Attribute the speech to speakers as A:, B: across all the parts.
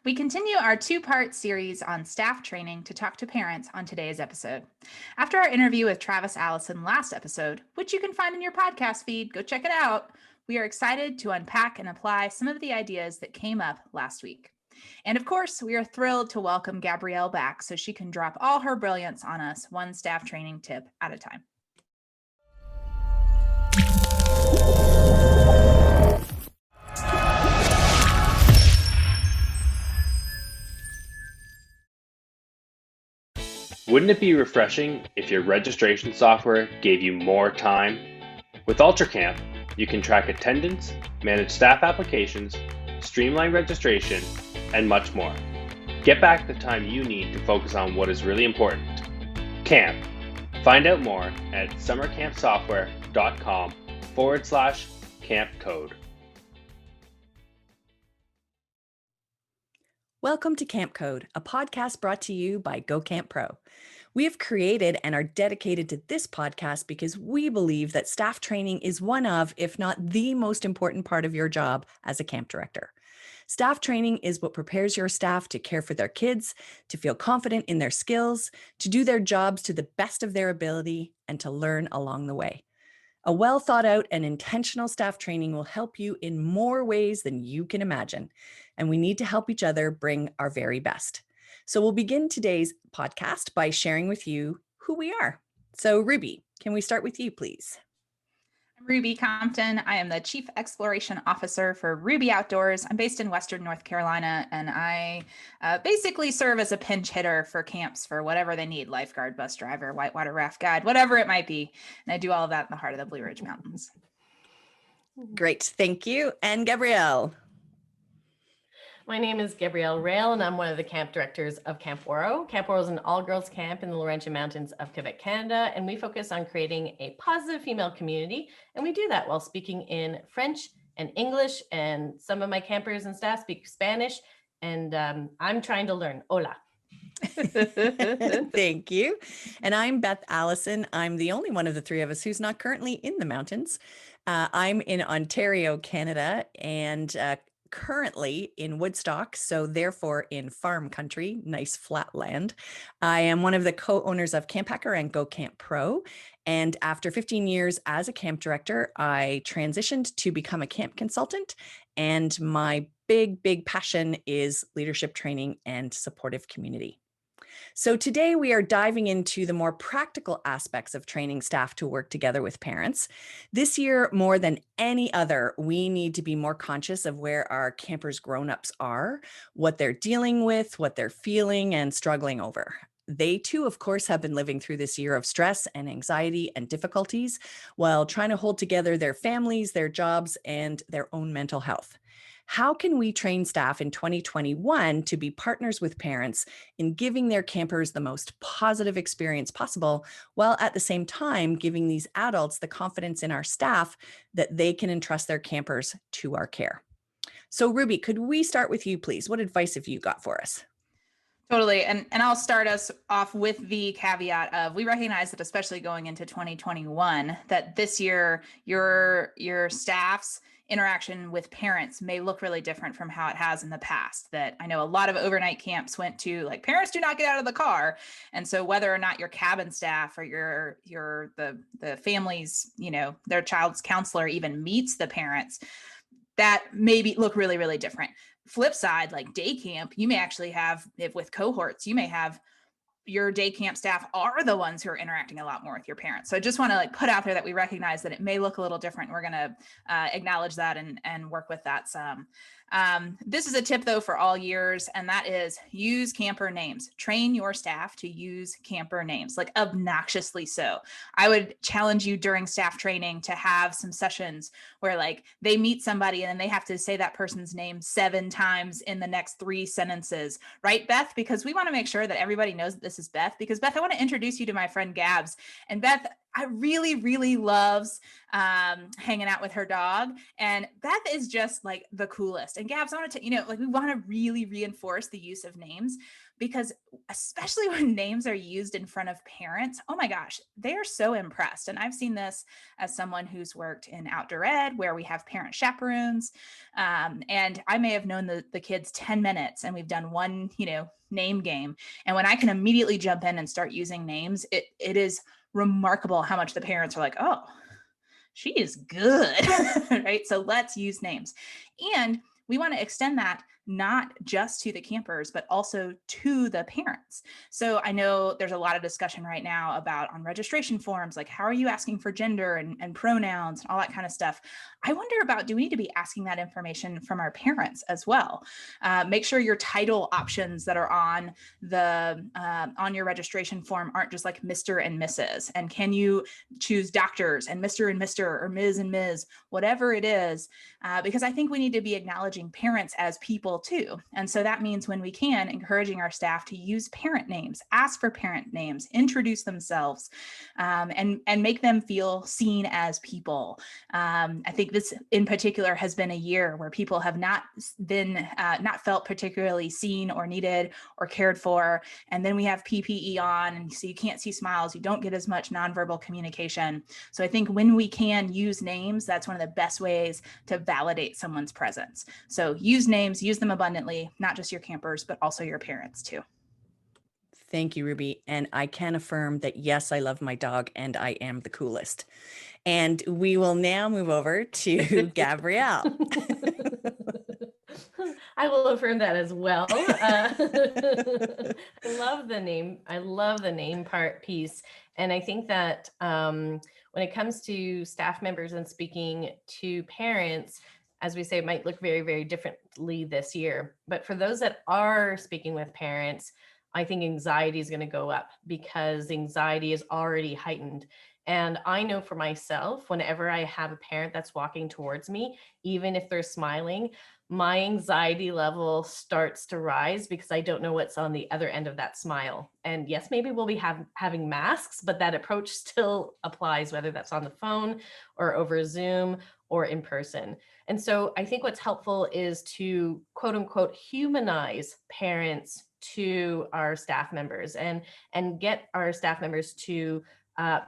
A: We continue our two-part series on staff training to talk to parents on today's episode. After our interview with Travis Allison last episode, which you can find in your podcast feed, go check it out, we are excited to unpack and apply some of the ideas that came up last week. And of course, we are thrilled to welcome Gabrielle back so she can drop all her brilliance on us, one staff training tip at a time.
B: Wouldn't it be refreshing if your registration software gave you more time? With UltraCamp, you can track attendance, manage staff applications, streamline registration, and much more. Get back the time you need to focus on what is really important. Camp. Find out more at summercampsoftware.com/CampCode.
C: Welcome to CampCode, a podcast brought to you by GoCamp Pro. We have created and are dedicated to this podcast because we believe that staff training is one of, if not the most important part of your job as a camp director. Staff training is what prepares your staff to care for their kids, to feel confident in their skills, to do their jobs to the best of their ability, and to learn along the way. A well thought out and intentional staff training will help you in more ways than you can imagine. And we need to help each other bring our very best. So we'll begin today's podcast by sharing with you who we are. So Ruby, can we start with you, please?
A: I'm Ruby Compton. I am the Chief Exploration Officer for Ruby Outdoors. I'm based in Western North Carolina, and I basically serve as a pinch hitter for camps for whatever they need: lifeguard, bus driver, whitewater raft guide, whatever it might be. And I do all of that in the heart of the Blue Ridge Mountains.
C: Great, thank you. And Gabrielle.
D: My name is Gabrielle Rail, and I'm one of the camp directors of Camp Oro. Camp Oro is an all-girls camp in the Laurentian Mountains of Quebec, Canada, and we focus on creating a positive female community, and we do that while speaking in French and English, and some of my campers and staff speak Spanish, and I'm trying to learn. Hola.
C: Thank you. And I'm Beth Allison. I'm the only one of the three of us who's not currently in the mountains. I'm in Ontario, Canada, and currently in Woodstock, so therefore in farm country, nice flat land. I am one of the co-owners of Camp Hacker and GoCamp Pro. And after 15 years as a camp director, I transitioned to become a camp consultant. And my big passion is leadership training and supportive community. So today we are diving into the more practical aspects of training staff to work together with parents. This year, more than any other, we need to be more conscious of where our campers' grown-ups are, what they're dealing with, what they're feeling and struggling over. They too, of course, have been living through this year of stress and anxiety and difficulties while trying to hold together their families, their jobs, and their own mental health. How can we train staff in 2021 to be partners with parents in giving their campers the most positive experience possible, while at the same time giving these adults the confidence in our staff that they can entrust their campers to our care? So Ruby, could we start with you, please? What advice have you got for us?
A: Totally. And I'll start us off with the caveat of, we recognize that especially going into 2021, that this year your staff's interaction with parents may look really different from how it has in the past. That I know a lot of overnight camps went to, like, parents do not get out of the car. And so whether or not your cabin staff or the family's, their child's counselor even meets the parents, that maybe look really, really different. Flip side, like day camp, you may actually have, if with cohorts, you may have your day camp staff are the ones who are interacting a lot more with your parents. So I just want to put out there that we recognize that it may look a little different. We're going to acknowledge that and work with that some. This is a tip though for all years, and that is use camper names. Train your staff to use camper names, like obnoxiously so. I would challenge you during staff training to have some sessions where they meet somebody and then they have to say that person's name 7 times in the next 3 sentences, right, Beth? Because we want to make sure that everybody knows that this is Beth, because Beth, I want to introduce you to my friend Gabs. And Beth, I really, really loves hanging out with her dog. And Beth is just like the coolest. And Gabs, I want to, like we want to really reinforce the use of names, because especially when names are used in front of parents, oh my gosh, they are so impressed. And I've seen this as someone who's worked in outdoor ed where we have parent chaperones. And I may have known the kids 10 minutes and we've done one, name game. And when I can immediately jump in and start using names, it is remarkable how much the parents are like, oh, she is good, right? So let's use names. And we want to extend that not just to the campers, but also to the parents. So I know there's a lot of discussion right now about on registration forms, like how are you asking for gender and pronouns and all that kind of stuff. I wonder about, do we need to be asking that information from our parents as well? Make sure your title options that are on on your registration form aren't just like Mr. and Mrs. And can you choose doctors and Mr. and Mr. or Ms. and Ms., whatever it is, because I think we need to be acknowledging parents as people too. And so that means when we can, encouraging our staff to use parent names, ask for parent names, introduce themselves, and make them feel seen as people. I think this in particular has been a year where people have not felt particularly seen or needed or cared for. And then we have PPE on, and so you can't see smiles, you don't get as much nonverbal communication. So I think when we can use names, that's one of the best ways to validate someone's presence. So use names, use them abundantly, not just your campers, but also your parents too.
C: Thank you, Ruby. And I can affirm that, yes, I love my dog and I am the coolest. And we will now move over to Gabrielle.
D: I will affirm that as well. I love the name. I love the name part piece. And I think that when it comes to staff members and speaking to parents, as we say, it might look very, very differently this year. But for those that are speaking with parents, I think anxiety is going to go up because anxiety is already heightened. And I know for myself, whenever I have a parent that's walking towards me, even if they're smiling, my anxiety level starts to rise because I don't know what's on the other end of that smile. And yes, maybe we'll be having masks, but that approach still applies, whether that's on the phone or over Zoom or in person. And so I think what's helpful is to quote unquote humanize parents to our staff members and get our staff members to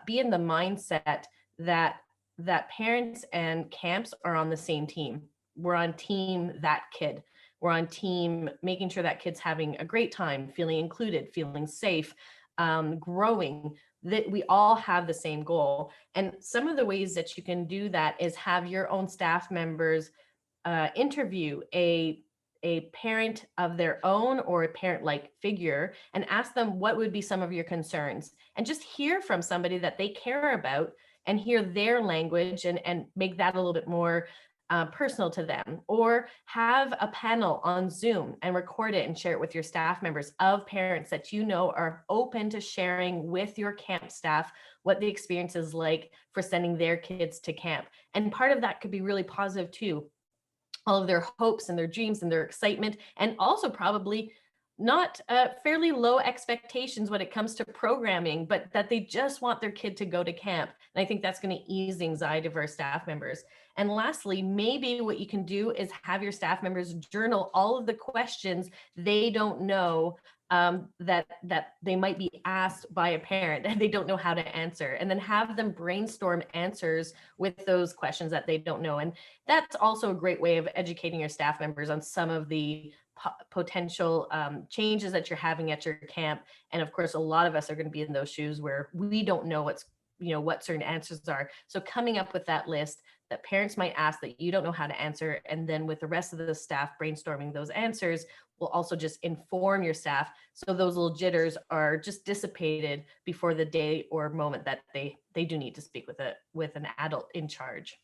D: be in the mindset that parents and camps are on the same team. We're on team that kid. We're on team making sure that kid's having a great time, feeling included, feeling safe, growing, that we all have the same goal. And some of the ways that you can do that is have your own staff members interview a parent of their own or a parent-like figure and ask them what would be some of your concerns, and just hear from somebody that they care about and hear their language and make that a little bit more personal to them. Or have a panel on Zoom and record it and share it with your staff members of parents that you know are open to sharing with your camp staff what the experience is like for sending their kids to camp. And part of that could be really positive too. All of their hopes and their dreams and their excitement, and also probably not fairly low expectations when it comes to programming, but that they just want their kid to go to camp. And I think that's going to ease the anxiety of our staff members. And lastly, maybe what you can do is have your staff members journal all of the questions they don't know that they might be asked by a parent and they don't know how to answer, and then have them brainstorm answers with those questions that they don't know. And that's also a great way of educating your staff members on some of the potential changes that you're having at your camp. And of course, a lot of us are going to be in those shoes where we don't know what certain answers are. So coming up with that list that parents might ask that you don't know how to answer, and then with the rest of the staff brainstorming those answers, will also just inform your staff, so those little jitters are just dissipated before the day or moment that they do need to speak with an adult in charge.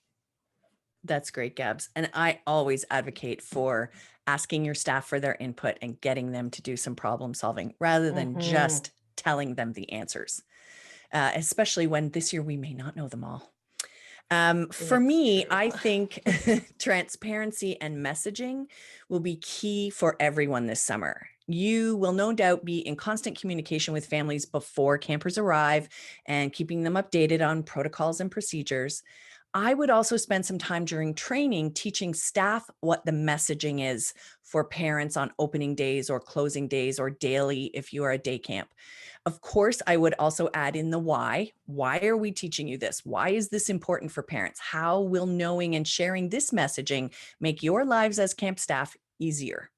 C: That's great, Gabs. And I always advocate for asking your staff for their input and getting them to do some problem solving rather than just telling them the answers, especially when this year we may not know them all. For
D: It's
C: me,
D: true.
C: I think transparency and messaging will be key for everyone this summer. You will no doubt be in constant communication with families before campers arrive and keeping them updated on protocols and procedures. I would also spend some time during training teaching staff what the messaging is for parents on opening days or closing days or daily if you are a day camp. Of course, I would also add in the why. Why are we teaching you this? Why is this important for parents? How will knowing and sharing this messaging make your lives as camp staff easier?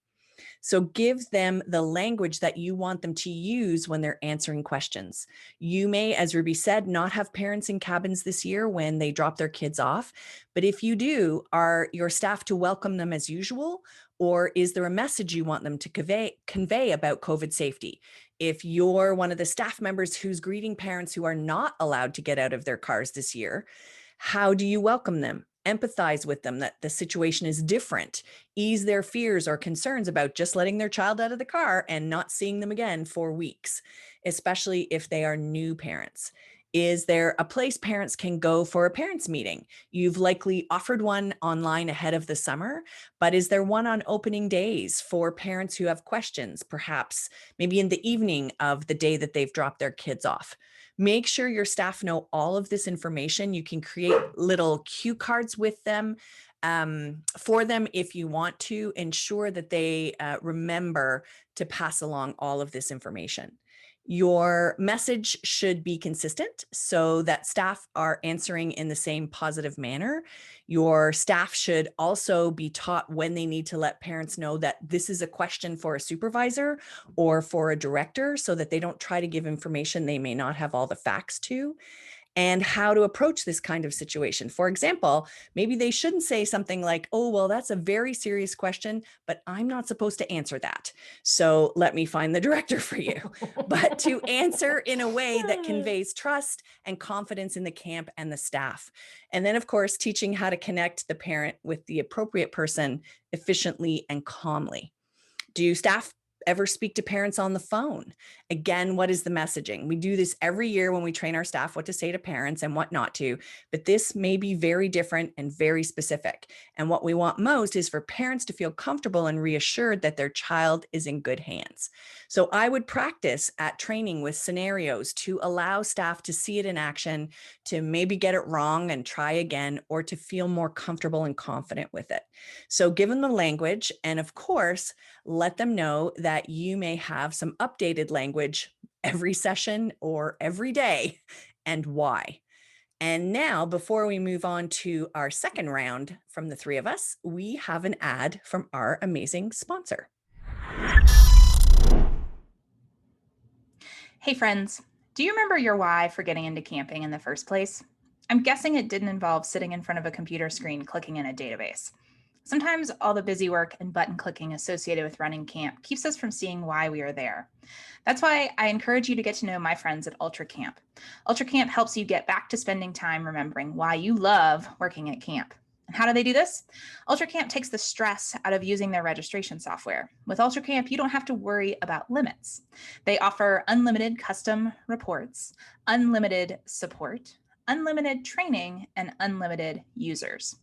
C: So give them the language that you want them to use when they're answering questions. You may, as Ruby said, not have parents in cabins this year when they drop their kids off. But if you do, are your staff to welcome them as usual? Or is there a message you want them to convey about COVID safety? If you're one of the staff members who's greeting parents who are not allowed to get out of their cars this year, how do you welcome them? Empathize with them that the situation is different, ease their fears or concerns about just letting their child out of the car and not seeing them again for weeks, especially if they are new parents. Is there a place parents can go for a parents' meeting? You've likely offered one online ahead of the summer, but is there one on opening days for parents who have questions, perhaps maybe in the evening of the day that they've dropped their kids off? Make sure your staff know all of this information. You can create little cue cards with them for them if you want to ensure that they remember to pass along all of this information. Your message should be consistent so that staff are answering in the same positive manner. Your staff should also be taught when they need to let parents know that this is a question for a supervisor or for a director so that they don't try to give information they may not have all the facts to, and how to approach this kind of situation. For example, maybe they shouldn't say something like, oh, well, that's a very serious question, but I'm not supposed to answer that. So let me find the director for you. But to answer in a way that conveys trust and confidence in the camp and the staff. And then, of course, teaching how to connect the parent with the appropriate person efficiently and calmly. Do staff ever speak to parents on the phone? Again, what is the messaging? We do this every year when we train our staff what to say to parents and what not to, but this may be very different and very specific. And what we want most is for parents to feel comfortable and reassured that their child is in good hands. So I would practice at training with scenarios to allow staff to see it in action, to maybe get it wrong and try again, or to feel more comfortable and confident with it. So give them the language, and of course, let them know that you may have some updated language every session or every day, and why. And now, before we move on to our second round from the three of us, we have an ad from our amazing sponsor.
A: Hey friends, do you remember your why for getting into camping in the first place? I'm guessing it didn't involve sitting in front of a computer screen clicking in a database. Sometimes all the busy work and button clicking associated with running camp keeps us from seeing why we are there. That's why I encourage you to get to know my friends at UltraCamp. UltraCamp helps you get back to spending time remembering why you love working at camp. And how do they do this? UltraCamp takes the stress out of using their registration software. With UltraCamp, you don't have to worry about limits. They offer unlimited custom reports, unlimited support, unlimited training, and unlimited users.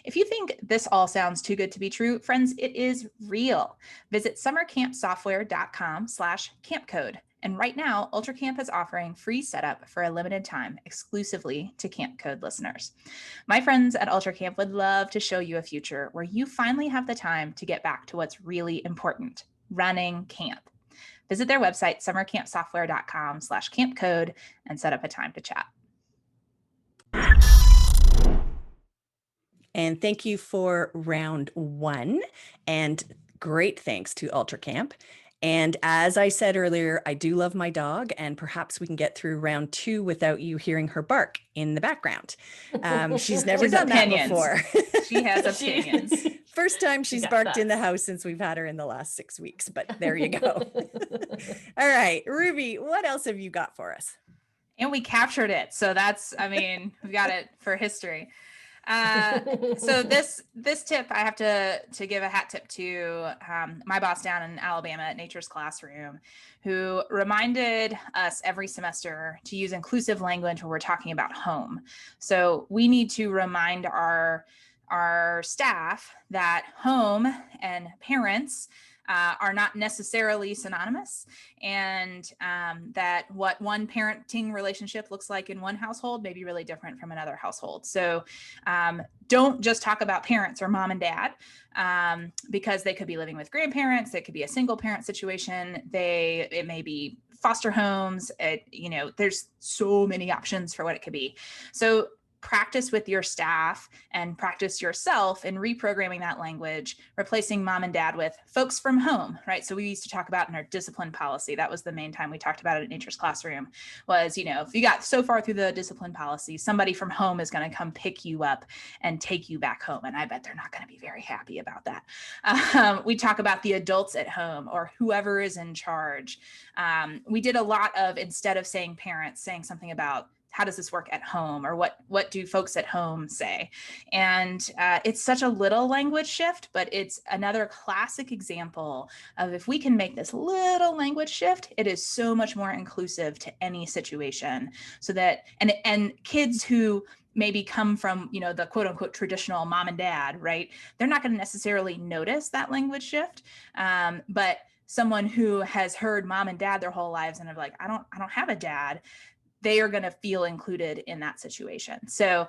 A: If you think this all sounds too good to be true, friends, it is real. Visit summercampsoftware.com/campcode. And right now, UltraCamp is offering free setup for a limited time exclusively to CampCode listeners. My friends at UltraCamp would love to show you a future where you finally have the time to get back to what's really important, running camp. Visit their website, summercampsoftware.com/campcode, and set up a time to chat.
C: And thank you for round one, and great thanks to UltraCamp. And as I said earlier, I do love my dog, and perhaps we can get through round two without you hearing her bark in the background. She's never done that before.
A: She has opinions.
C: First time she's barked in the house since we've had her in the last 6 weeks, but there you go. All right, Ruby, what else have you got for us?
A: And we captured it. So that's, I mean, we've got it for history. So this tip, I have to give a hat tip to my boss down in Alabama at Nature's Classroom, who reminded us every semester to use inclusive language when we're talking about home. So we need to remind our staff that home and parents are not necessarily synonymous, and that what one parenting relationship looks like in one household may be really different from another household. So don't just talk about parents or mom and dad, because they could be living with grandparents. It could be a single parent situation. It may be foster homes. There's so many options for what it could be. So practice with your staff and practice yourself in reprogramming that language, replacing mom and dad with folks from home, right? So we used to talk about in our discipline policy, that was the main time we talked about it at Nature's Classroom, was, if you got so far through the discipline policy, somebody from home is going to come pick you up and take you back home. And I bet they're not going to be very happy about that. We talk about the adults at home or whoever is in charge. We did a lot of, instead of saying parents, saying something about how does this work at home, or what do folks at home say? And it's such a little language shift, but it's another classic example of, if we can make this little language shift, it is so much more inclusive to any situation. So that, and kids who maybe come from, the quote unquote traditional mom and dad, right? They're not going to necessarily notice that language shift. But someone who has heard mom and dad their whole lives and are like, I don't have a dad, they are going to feel included in that situation. So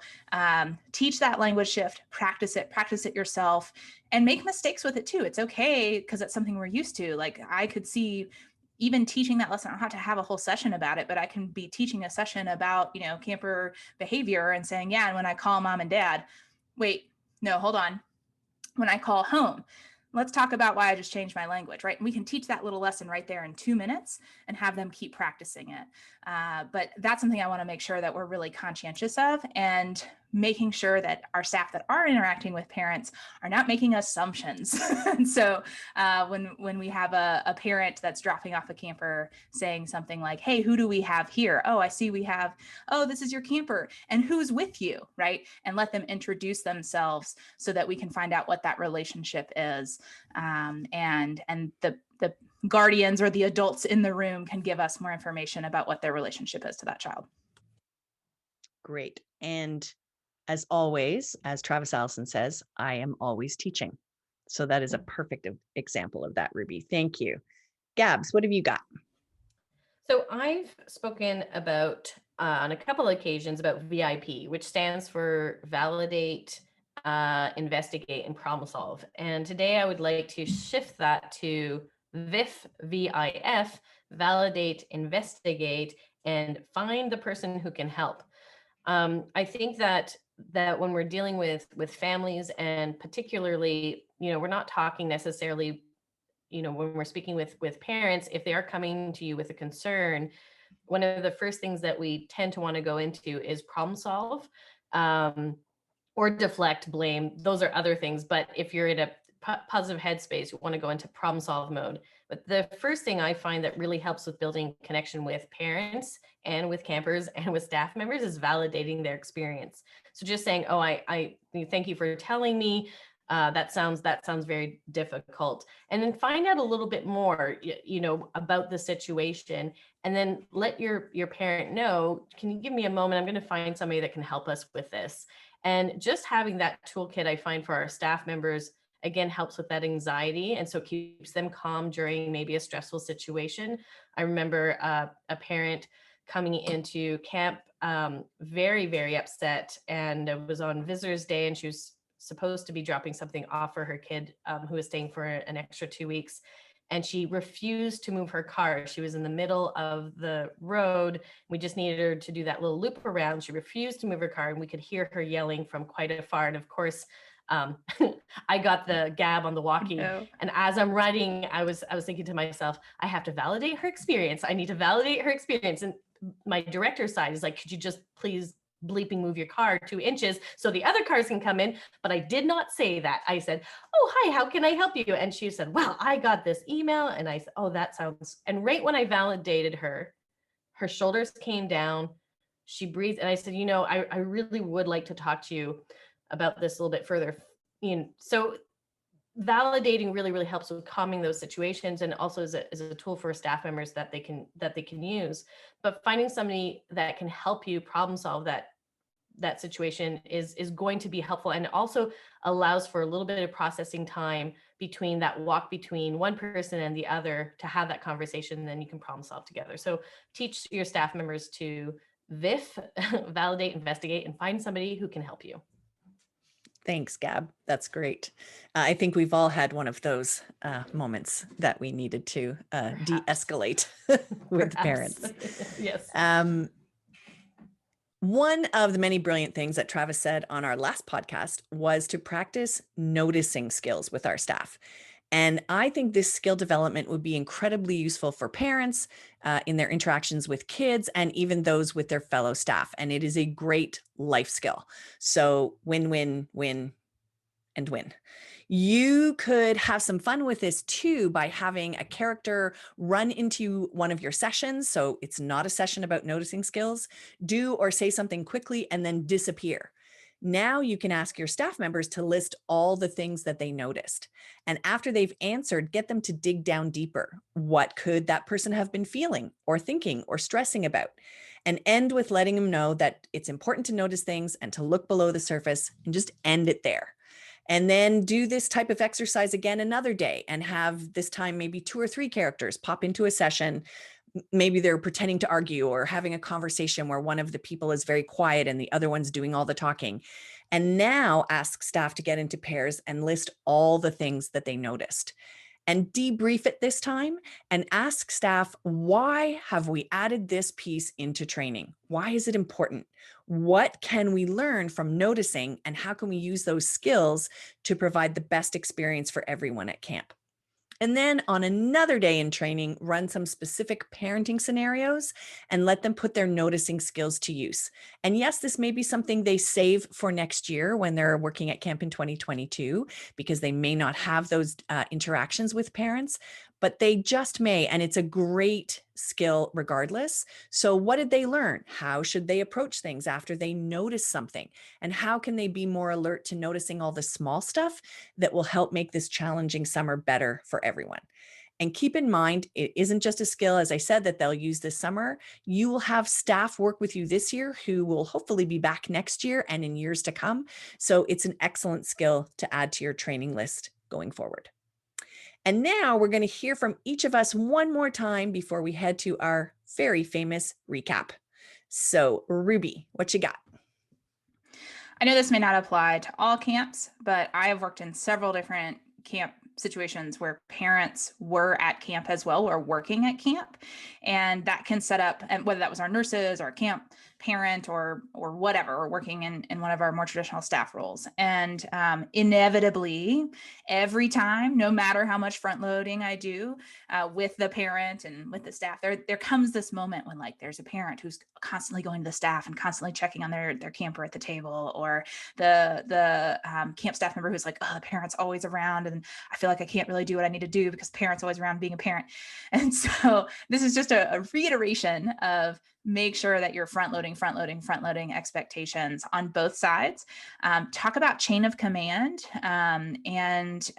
A: teach that language shift, practice it yourself, and make mistakes with it too. It's okay, because it's something we're used to. Like, I could see even teaching that lesson, I don't have to have a whole session about it, but I can be teaching a session about, camper behavior and saying, yeah, and when I call mom and dad, wait, no, hold on. When I call home, let's talk about why I just changed my language, right? And we can teach that little lesson right there in 2 minutes and have them keep practicing it. But that's something I want to make sure that we're really conscientious of, and making sure that our staff that are interacting with parents are not making assumptions. And so when we have a parent that's dropping off a camper saying something like, hey, who do we have here? Oh, I see we have, oh, this is your camper. And who's with you, right? And let them introduce themselves so that we can find out what that relationship is. And the guardians or the adults in the room can give us more information about what their relationship is to that child.
C: Great. And as always, as Travis Allison says, I am always teaching. So that is a perfect example of that, Ruby. Thank you. Gabs, what have you got?
D: So I've spoken about, on a couple of occasions, about VIP, which stands for validate, investigate, and problem solve. And today I would like to shift that to V.I.F, V-I-F, validate, investigate, and find the person who can help. I think that when we're dealing with families, and particularly, we're not talking necessarily, when we're speaking with parents, if they are coming to you with a concern, one of the first things that we tend to want to go into is problem solve, or deflect, blame. Those are other things. But if you're in a positive headspace, you want to go into problem solve mode. But the first thing I find that really helps with building connection with parents and with campers and with staff members is validating their experience. So just saying, oh, I thank you for telling me. That sounds very difficult. And then find out a little bit more, about the situation, and then let your parent know, can you give me a moment? I'm going to find somebody that can help us with this. And just having that toolkit, I find, for our staff members, again, helps with that anxiety. And so it keeps them calm during maybe a stressful situation. I remember a parent coming into camp, very, very upset, and it was on Visitors Day, and she was supposed to be dropping something off for her kid who was staying for an extra 2 weeks. And she refused to move her car. She was in the middle of the road. We just needed her to do that little loop around. She refused to move her car, and we could hear her yelling from quite afar. And of course, I got the gab on the walkie. No. And as I'm writing, I was thinking to myself, I have to validate her experience. I need to validate her experience. And my director's side is like, could you just please bleeping move your car 2 inches so the other cars can come in? But I did not say that. I said, oh, hi, how can I help you? And she said, well, I got this email. And I said, oh, that sounds, and right when I validated her shoulders came down, she breathed. And I said, I really would like to talk to you, about this a little bit further. So validating really, really helps with calming those situations, and also is a tool for staff members that they can use. But finding somebody that can help you problem solve that situation is going to be helpful, and also allows for a little bit of processing time between that walk between one person and the other to have that conversation, and then you can problem solve together. So teach your staff members to V.I.F, validate, investigate, and find somebody who can help you.
C: Thanks, Gab. That's great. I think we've all had one of those moments that we needed to de-escalate with parents.
D: Yes.
C: One of the many brilliant things that Travis said on our last podcast was to practice noticing skills with our staff. And I think this skill development would be incredibly useful for parents in their interactions with kids and even those with their fellow staff. And it is a great life skill. So win, win, win, and win. You could have some fun with this too by having a character run into one of your sessions. So it's not a session about noticing skills. Do or say something quickly and then disappear. Now you can ask your staff members to list all the things that they noticed. And after they've answered, get them to dig down deeper. What could that person have been feeling or thinking or stressing about? And end with letting them know that it's important to notice things and to look below the surface, and just end it there. And then do this type of exercise again another day, and have this time maybe 2 or 3 characters pop into a session. Maybe they're pretending to argue or having a conversation where one of the people is very quiet and the other one's doing all the talking. And now ask staff to get into pairs and list all the things that they noticed. And debrief it this time and ask staff, why have we added this piece into training? Why is it important? What can we learn from noticing, and how can we use those skills to provide the best experience for everyone at camp? And then on another day in training, run some specific parenting scenarios and let them put their noticing skills to use. And yes, this may be something they save for next year when they're working at camp in 2022, because they may not have those interactions with parents, but they just may. And it's a great skill regardless. So what did they learn? How should they approach things after they notice something? And how can they be more alert to noticing all the small stuff that will help make this challenging summer better for everyone? And keep in mind, it isn't just a skill, as I said, that they'll use this summer. You will have staff work with you this year who will hopefully be back next year and in years to come. So it's an excellent skill to add to your training list going forward. And now we're going to hear from each of us one more time before we head to our very famous recap. So Ruby, what you got?
A: I know this may not apply to all camps, but I have worked in several different camp situations where parents were at camp as well, or working at camp. And that can set up, and whether that was our nurses or camp parent or whatever, or working in one of our more traditional staff roles. And inevitably, every time, no matter how much front loading I do with the parent and with the staff, there comes this moment when like there's a parent who's constantly going to the staff and constantly checking on their camper at the table, or the camp staff member who's like, oh, the parent's always around and I feel like I can't really do what I need to do because parent's always around being a parent. And so this is just a reiteration of make sure that you're front loading expectations on both sides. Talk about chain of command and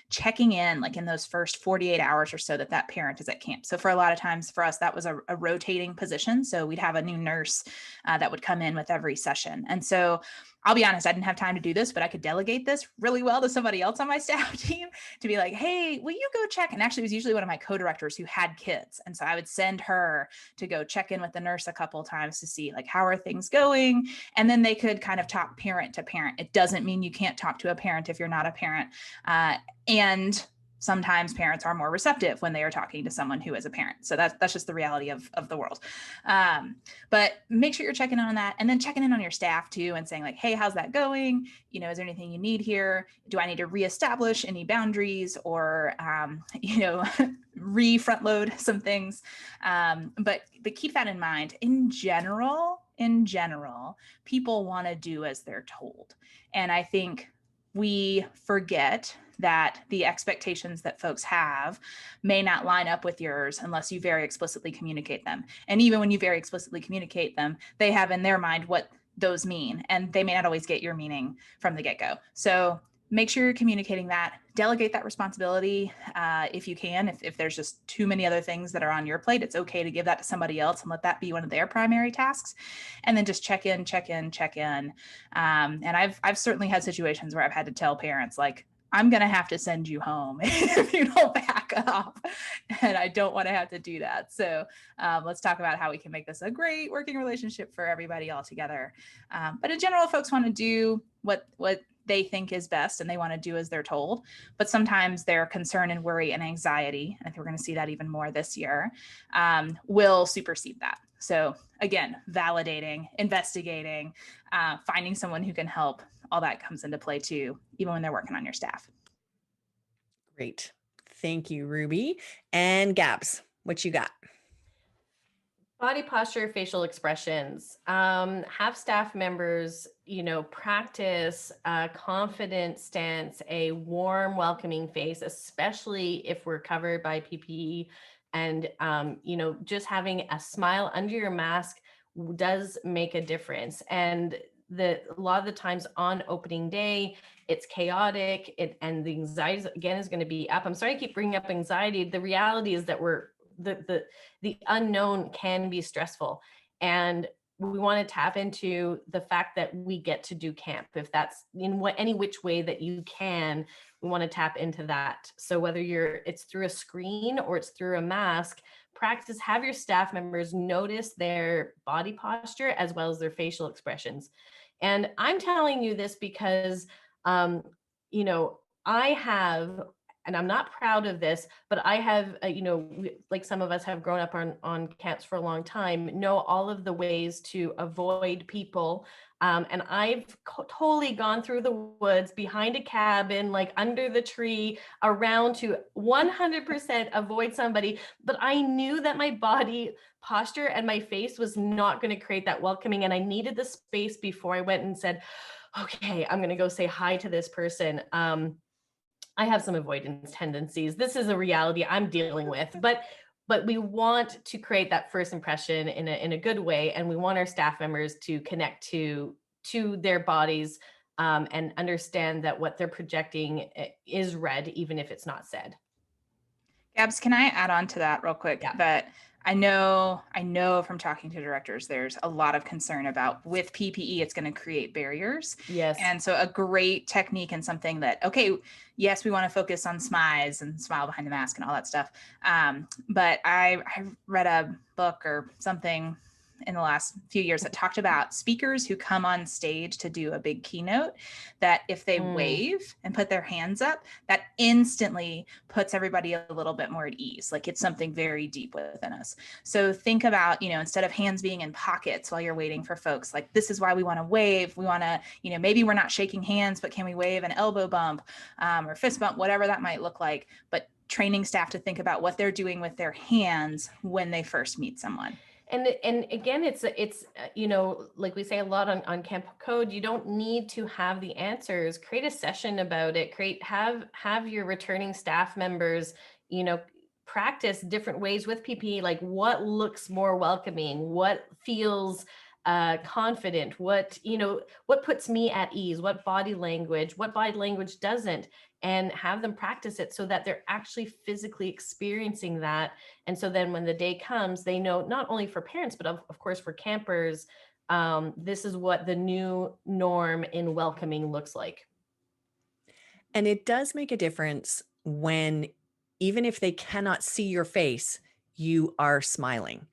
A: checking in like in those first 48 hours or so that parent is at camp. So for a lot of times for us, that was a rotating position. So we'd have a new nurse that would come in with every session. And so I'll be honest, I didn't have time to do this, but I could delegate this really well to somebody else on my staff team to be like, hey, will you go check? And actually it was usually one of my co-directors who had kids. And so I would send her to go check in with the nurse a couple of times to see like, how are things going? And then they could kind of talk parent to parent. It doesn't mean you can't talk to a parent if you're not a parent. And sometimes parents are more receptive when they are talking to someone who is a parent. So that's just the reality of the world. But make sure you're checking in on that, and then checking in on your staff too and saying like, hey, how's that going? You know, is there anything you need here? Do I need to reestablish any boundaries or, re-front load some things? But keep that in mind. In general, people want to do as they're told. And I think we forget that the expectations that folks have may not line up with yours unless you very explicitly communicate them. And even when you very explicitly communicate them, they have in their mind what those mean, and they may not always get your meaning from the get-go. So make sure you're communicating that, delegate that responsibility if you can. If there's just too many other things that are on your plate, it's okay to give that to somebody else and let that be one of their primary tasks. And then just check in. And I've certainly had situations where I've had to tell parents, like, I'm going to have to send you home if you don't back up. And I don't want to have to do that. So let's talk about how we can make this a great working relationship for everybody all together. But in general, folks want to do what they think is best, and they want to do as they're told. But sometimes their concern and worry and anxiety, and I think we're going to see that even more this year, will supersede that. So again, validating, investigating, finding someone who can help, all that comes into play too, even when they're working on your staff.
C: Great. Thank you, Ruby. And Gabs, what you got?
D: Body posture, facial expressions. Have staff members, practice a confident stance, a warm, welcoming face, especially if we're covered by PPE. And, just having a smile under your mask does make a difference. And a lot of the times on opening day, it's chaotic, and the anxiety again is going to be up. I'm sorry I keep bringing up anxiety. The reality is that the unknown can be stressful, and we want to tap into the fact that we get to do camp. If that's in any which way that you can, we want to tap into that. So whether it's through a screen or it's through a mask, practice, have your staff members notice their body posture as well as their facial expressions. And I'm telling you this because, I have, and I'm not proud of this, but I have, like some of us have grown up on camps for a long time, know all of the ways to avoid people. And I've totally gone through the woods, behind a cabin, like under the tree, around to 100% avoid somebody. But I knew that my body posture and my face was not going to create that welcoming. And I needed the space before I went and said, okay, I'm going to go say hi to this person. I have some avoidance tendencies. This is a reality I'm dealing with, but we want to create that first impression in a good way, and we want our staff members to connect to their bodies and understand that what they're projecting is read, even if it's not said.
A: Gabs, can I add on to that real quick?
D: Yeah.
A: That I know from talking to directors, there's a lot of concern about with PPE, it's going to create barriers.
D: Yes.
A: And so a great technique and something that, okay, yes, we want to focus on smiles and smile behind the mask and all that stuff. But I read a book or something in the last few years that talked about speakers who come on stage to do a big keynote, that if they wave and put their hands up, that instantly puts everybody a little bit more at ease. Like it's something very deep within us. So think about, instead of hands being in pockets while you're waiting for folks, like this is why we want to wave. We want to, maybe we're not shaking hands, but can we wave an elbow bump or fist bump, whatever that might look like, but training staff to think about what they're doing with their hands when they first meet someone.
D: And again, it's like we say a lot on CampCode, you don't need to have the answers. Create a session about it. Have your returning staff members, practice different ways with PPE, like what looks more welcoming, what feels confident, what puts me at ease, what body language doesn't, and have them practice it so that they're actually physically experiencing that. And so then when the day comes, they know, not only for parents, but of course for campers, this is what the new norm in welcoming looks like.
C: And it does make a difference when, even if they cannot see your face, you are smiling.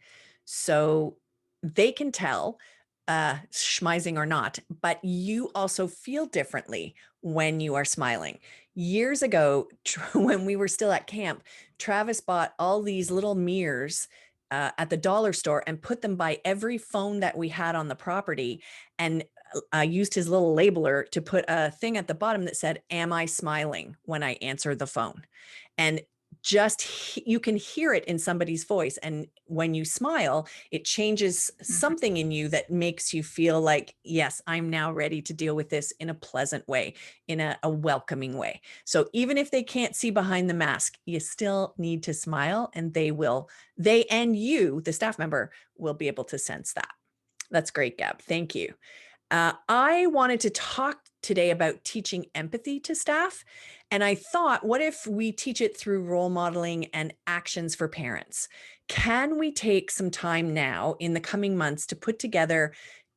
C: So they can tell, schmizing or not, but you also feel differently when you are smiling. Years ago, when we were still at camp, Travis bought all these little mirrors at the dollar store and put them by every phone that we had on the property, and used his little labeler to put a thing at the bottom that said, "Am I smiling when I answer the phone?" And you can hear it in somebody's voice. And when you smile, it changes something in you that makes you feel like, yes, I'm now ready to deal with this in a pleasant way, in a welcoming way. So even if they can't see behind the mask, you still need to smile, and they and you, the staff member, will be able to sense that. That's great, Gab. Thank you. I wanted to talk today about teaching empathy to staff. And I thought, what if we teach it through role modeling and actions for parents? Can we take some time now in the coming months to put together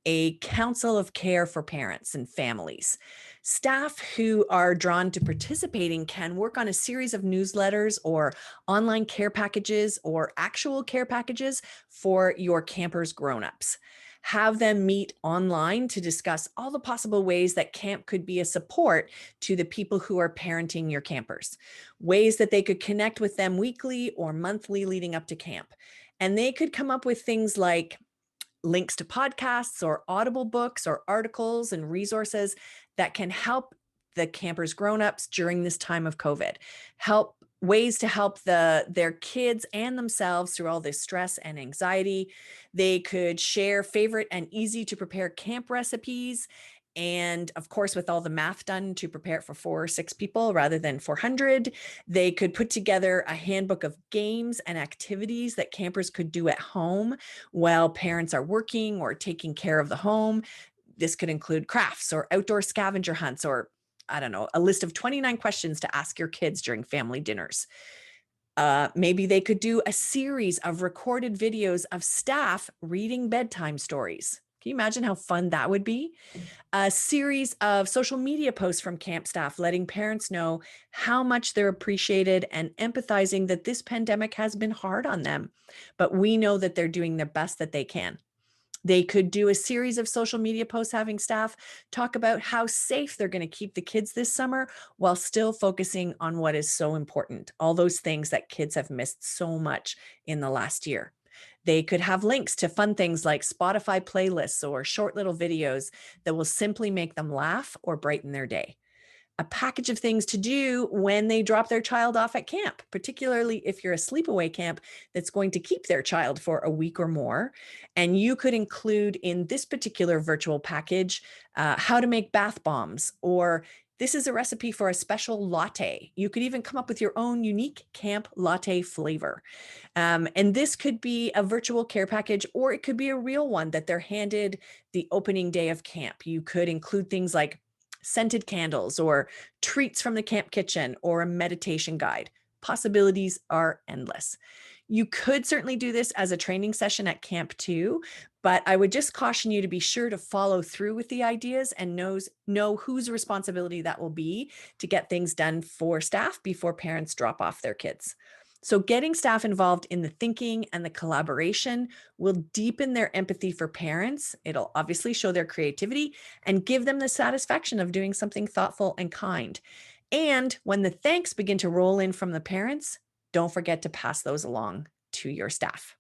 C: a council of care for parents and families? Staff who are drawn to participating can work on a series of newsletters or online care packages or actual care packages for your campers' grown-ups. Have them meet online to discuss all the possible ways that camp could be a support to the people who are parenting your campers, ways that they could connect with them weekly or monthly leading up to camp. And they could come up with things like links to podcasts or audible books or articles and resources that can help the campers grown-ups during this time of COVID. Ways to help their kids and themselves through all this stress and anxiety. They could share favorite and easy to prepare camp recipes. And of course, with all the math done to prepare it for 4 or 6 people rather than 400, they could put together a handbook of games and activities that campers could do at home while parents are working or taking care of the home. This could include crafts or outdoor scavenger hunts or, I don't know, a list of 29 questions to ask your kids during family dinners. Maybe they could do a series of recorded videos of staff reading bedtime stories. Can you imagine how fun that would be? A series of social media posts from camp staff letting parents know how much they're appreciated and empathizing that this pandemic has been hard on them, but we know that they're doing the best that they can. They could do a series of social media posts having staff talk about how safe they're going to keep the kids this summer while still focusing on what is so important, all those things that kids have missed so much in the last year. They could have links to fun things like Spotify playlists or short little videos that will simply make them laugh or brighten their day. A package of things to do when they drop their child off at camp, particularly if you're a sleepaway camp that's going to keep their child for a week or more. And you could include in this particular virtual package how to make bath bombs, or this is a recipe for a special latte. You could even come up with your own unique camp latte flavor. And this could be a virtual care package, or it could be a real one that they're handed the opening day of camp. You could include things like scented candles or treats from the camp kitchen or a meditation guide. Possibilities are endless. You could certainly do this as a training session at camp too, but I would just caution you to be sure to follow through with the ideas and know whose responsibility that will be to get things done for staff before parents drop off their kids. So getting staff involved in the thinking and the collaboration will deepen their empathy for parents. It'll obviously show their creativity and give them the satisfaction of doing something thoughtful and kind. And when the thanks begin to roll in from the parents, don't forget to pass those along to your staff.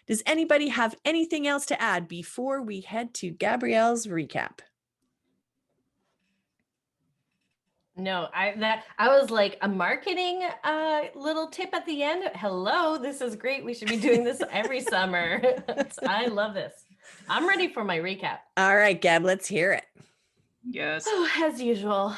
C: Does anybody have anything else to add before we head to Gabrielle's recap?
D: No, I was like a marketing little tip at the end. Hello, this is great. We should be doing this every summer. I love this. I'm ready for my recap.
C: All right, Gab, let's hear it.
A: Yes.
D: So as usual,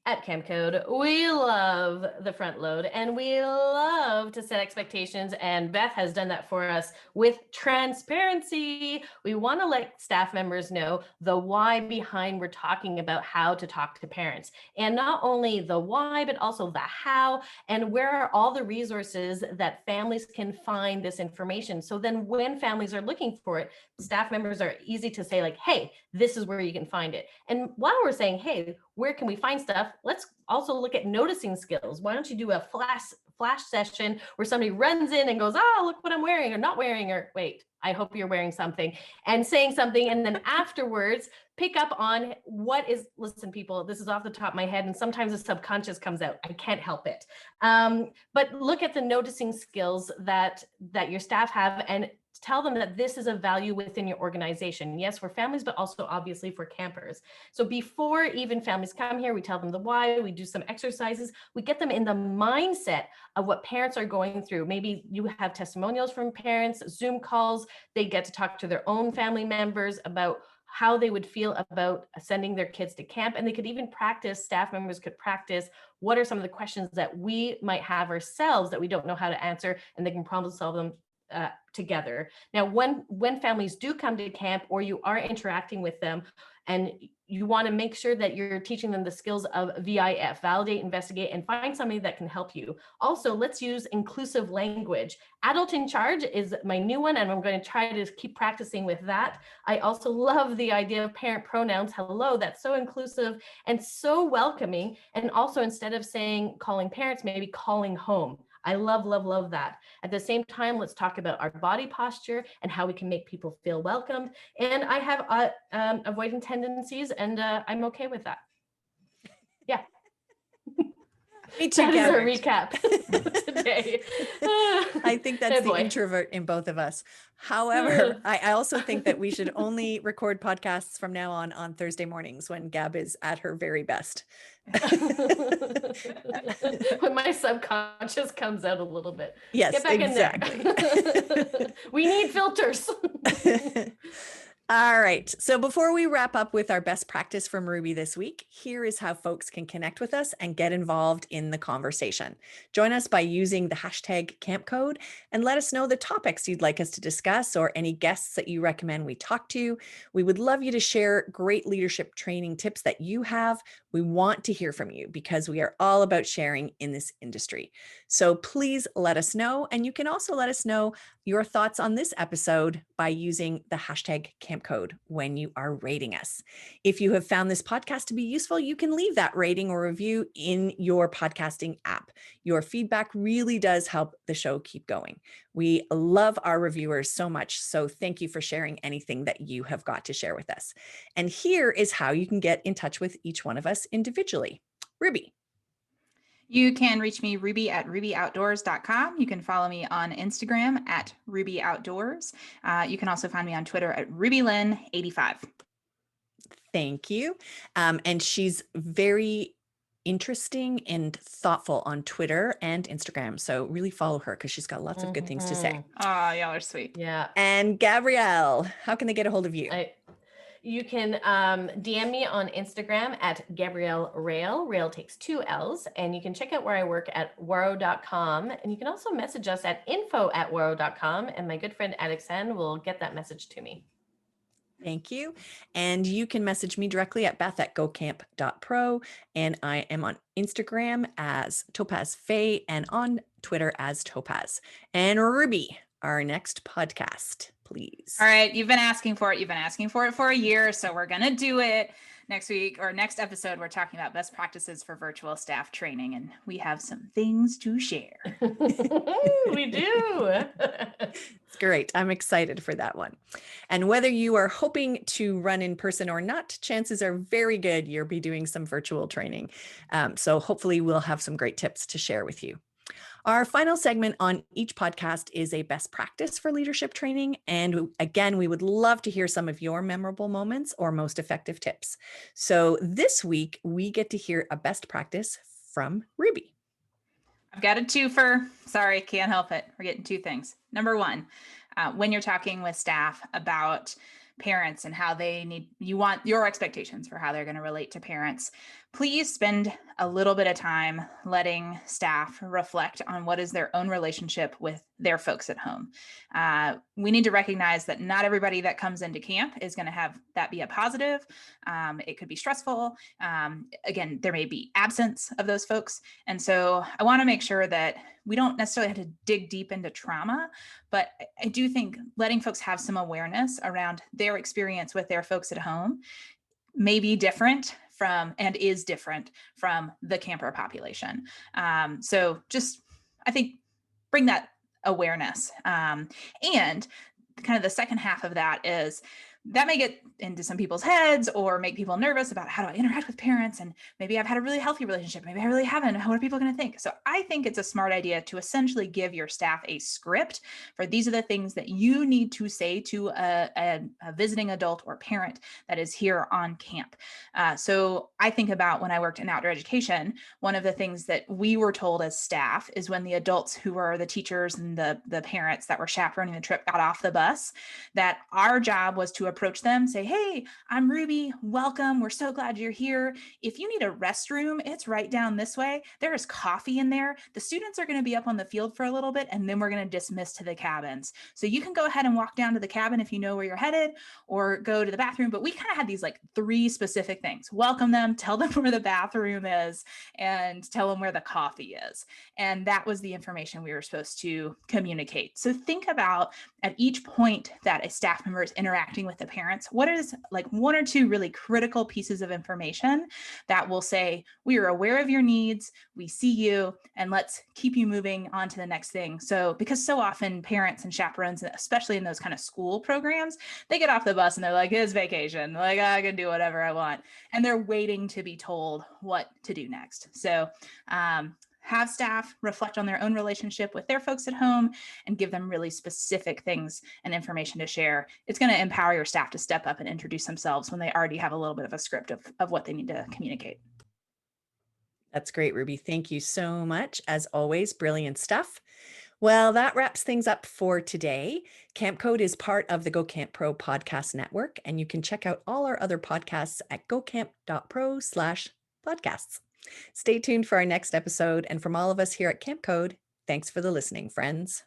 D: at CampCode, we love the front load and we love to set expectations, and Beth has done that for us with transparency. We want to let staff members know the why behind we're talking about how to talk to parents, and not only the why, but also the how, and where are all the resources that families can find this information. So then when families are looking for it, staff members are easy to say like, hey, this is where you can find it. And while we're saying, hey, where can we find stuff? Let's also look at noticing skills. Why don't you do a flash session where somebody runs in and goes, oh, look what I'm wearing or not wearing, or wait, I hope you're wearing something, and saying something. And then afterwards, pick up on what is, listen, people, this is off the top of my head, and sometimes the subconscious comes out. I can't help it. But look at the noticing skills that your staff have, and tell them that this is a value within your organization. Yes, for families, but also obviously for campers. So before even families come here, we tell them the why, we do some exercises, we get them in the mindset of what parents are going through. Maybe you have testimonials from parents, Zoom calls, they get to talk to their own family members about how they would feel about sending their kids to camp. And they could even practice, staff members could practice, what are some of the questions that we might have ourselves that we don't know how to answer, and they can problem solve them together. Now, when families do come to camp or you are interacting with them, and you want to make sure that you're teaching them the skills of V.I.F, validate, investigate, and find somebody that can help you. Also, let's use inclusive language. Adult in charge is my new one, and I'm going to try to keep practicing with that. I also love the idea of parent pronouns. Hello, that's so inclusive and so welcoming. And also, instead of calling parents, maybe calling home. I love, love, love that. At the same time, let's talk about our body posture and how we can make people feel welcomed. And I have avoidant tendencies, and I'm okay with that. Yeah.
C: Me too,
D: That is our
C: Gabby.
D: recap today.
C: I think that's
D: Oh,
C: the
D: boy.
C: introvert in both of us. However, I also think that we should only record podcasts from now on Thursday mornings when Gab is at her very best.
D: When my subconscious comes out a little bit.
C: Yes,
D: Get back
C: exactly.
D: in there. We need filters.
C: All right. So before we wrap up with our best practice from Ruby this week, here is how folks can connect with us and get involved in the conversation. Join us by using the hashtag CampCode and let us know the topics you'd like us to discuss or any guests that you recommend we talk to. We would love you to share great leadership training tips that you have. We want to hear from you because we are all about sharing in this industry. So please let us know. And you can also let us know your thoughts on this episode by using the hashtag CampCode when you are rating us. If you have found this podcast to be useful, you can leave that rating or review in your podcasting app. Your feedback really does help the show keep going. We love our reviewers so much, so thank you for sharing anything that you have got to share with us. And here is how you can get in touch with each one of us individually. Ruby.
A: You can reach me, Ruby, at rubyoutdoors.com. You can follow me on Instagram at rubyoutdoors. You can also find me on Twitter at rubylyn85.
C: Thank you. And she's very interesting and thoughtful on Twitter and Instagram. So really follow her because she's got lots of good things to say.
A: Oh, y'all are sweet.
D: Yeah.
C: And Gabrielle, how can they get a hold of you?
D: You can DM me on Instagram at Gabrielle Rail. Rail takes 2 L's. And you can check out where I work at waro.com. And you can also message us at info@waro.com. And my good friend Alexandre will get that message to me.
C: Thank you. And you can message me directly at beth@gocamp.pro. And I am on Instagram as Topaz Faye and on Twitter as Topaz. And Ruby, our next podcast, please.
A: All right. You've been asking for it. You've been asking for it for a year. So we're going to do it next week or next episode. We're talking about best practices for virtual staff training, and we have some things to share.
D: We do.
C: It's great. I'm excited for that one. And whether you are hoping to run in person or not, chances are very good you'll be doing some virtual training. So hopefully we'll have some great tips to share with you. Our final segment on each podcast is a best practice for leadership training. And again, we would love to hear some of your memorable moments or most effective tips. So this week, we get to hear a best practice from Ruby.
A: I've got a twofer. Sorry, can't help it. We're getting 2 things. Number 1, when you're talking with staff about parents and how you want your expectations for how they're going to relate to parents, please spend a little bit of time letting staff reflect on what is their own relationship with their folks at home. We need to recognize that not everybody that comes into camp is going to have that be a positive. It could be stressful. Again, there may be absence of those folks. And so I want to make sure that we don't necessarily have to dig deep into trauma, but I do think letting folks have some awareness around their experience with their folks at home may be different from and is different from the camper population. So just, I think, bring that awareness. And kind of the second half of that is that may get into some people's heads or make people nervous about how do I interact with parents, and maybe I've had a really healthy relationship, maybe I really haven't. What are people going to think? So I think it's a smart idea to essentially give your staff a script for these are the things that you need to say to a visiting adult or parent that is here on camp. So I think about when I worked in outdoor education, one of the things that we were told as staff is when the adults who were the teachers and the parents that were chaperoning the trip got off the bus, that our job was to approach them, say, hey, I'm Ruby, welcome. We're so glad you're here. If you need a restroom, it's right down this way. There is coffee in there. The students are going to be up on the field for a little bit, and then we're going to dismiss to the cabins. So you can go ahead and walk down to the cabin if you know where you're headed, or go to the bathroom. But we kind of had these like 3 specific things: welcome them, tell them where the bathroom is, and tell them where the coffee is. And that was the information we were supposed to communicate. So think about, at each point that a staff member is interacting with the parents, what is like 1 or 2 really critical pieces of information that will say, we are aware of your needs, we see you, and let's keep you moving on to the next thing. So because so often parents and chaperones, especially in those kind of school programs, they get off the bus and they're like, it's vacation, like I can do whatever I want, and they're waiting to be told what to do next. So have staff reflect on their own relationship with their folks at home and give them really specific things and information to share. It's going to empower your staff to step up and introduce themselves when they already have a little bit of a script of what they need to communicate.
C: That's great, Ruby. Thank you so much. As always, brilliant stuff. Well, that wraps things up for today. CampCode is part of the Go Camp Pro podcast network, and you can check out all our other podcasts at gocamp.pro/podcasts. Stay tuned for our next episode. And from all of us here at CampCode, thanks for the listening, friends.